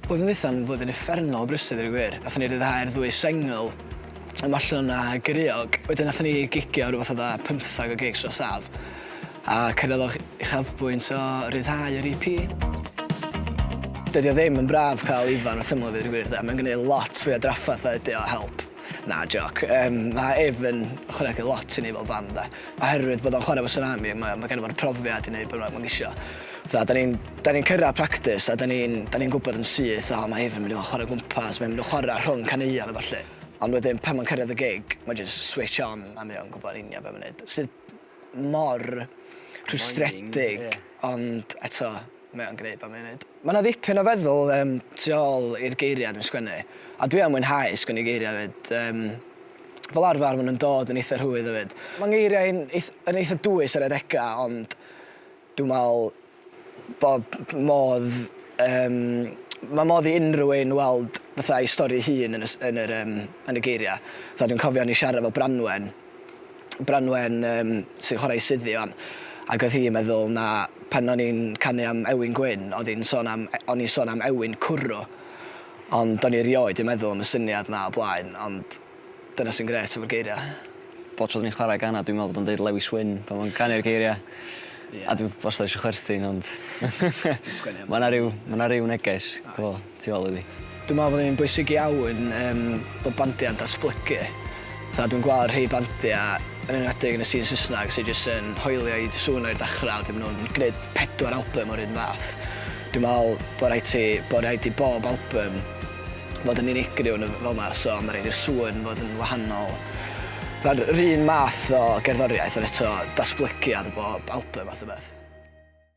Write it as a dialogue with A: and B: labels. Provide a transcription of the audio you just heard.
A: Blwyddyn ddiwetha'n flwyddyn uffernol o brysur i gwir. Nathon ni ryddhau'r ddwy sengl ym Mallon a Gyrriog. Wedyn nathon ni gigio rhywbeth o 15 o gigs dros Saf. A cyrraedd uchafbwynt o ryddhau yr EP. Dydy o ddim yn braf cael ifan wrth ymlaen i gwir. Mae'n gwneud lot fwy o draffaeth a ydy o help. Na, joc. Mae Ef yn chwaraegu lot i ni fel band. Oherwydd bod o'n chwarae fo Tsunami, mae gen i fo'r profiad i wneud beth mae'n gisio. Da ni'n cyrraedd practis a da ni'n gwybod yn syth o mae Ef yn mynd i chwarae gwmpas, mae'n mynd i chwarae rhwng caneuon a falle. Ond wedyn, pan mae'n cyrraedd y gig, mae'n just switch on a mae'n gwybod union beth mae'n gwneud. Sydd mor rhwystredig, ond eto, mae'n gwneud beth mae'n gwneud. Mae yna ddipyn o feddwl tu ôl i'r geiriau dwi'n sgwennu. A dwi am mwynhau sgwennu geiriau fyd. Fel arfer maen nhw'n dod yn eitha rhwydd hefyd. Mae'n geiriau yn eitha dwys ar adega, ond dwi'n meddwl bod modd... Mae modd i unrhyw un weld fatha ei stori hun yn y geiriau. Dwi'n cofio ni siarad fel Branwen. Branwen sy'n chwarae syddion. Ac oedd hi'n meddwl na pan o'n i'n canu am Ewin Gwyn, o'n i'n sôn am Ewin Cwrw. Ond o'n i erioed i'n meddwl am y syniad na o blaen, ond dyna sy'n gret efo'r geiriau.
B: Bod tro ni'n chwarae gana, dwi'n meddwl bod o'n deud Lewis Wyn pan mae'n canu'r geiriau. A dwi'n bosla eisiau chwerthin, ond... Mae yna ryw neges, tu ôl iddi.
A: Dwi'n meddwl bod ni'n bwysig iawn bod bandiau'n datblygu. Dwi'n gweld rhai bandiau yn enwedig yn y scene Saesneg sydd jyst yn hoelio i sŵn o'r dechrau, dim nhw'n gwneud 4 album o'r un fath. Dwi'n meddwl bod rhaid i bob album fod yn unigryw fel yma, so mae rhaid i'r sŵn fod yn wahanol. Yr un math o gerddoriaeth, ond eto datblygiad o bob album fath o beth.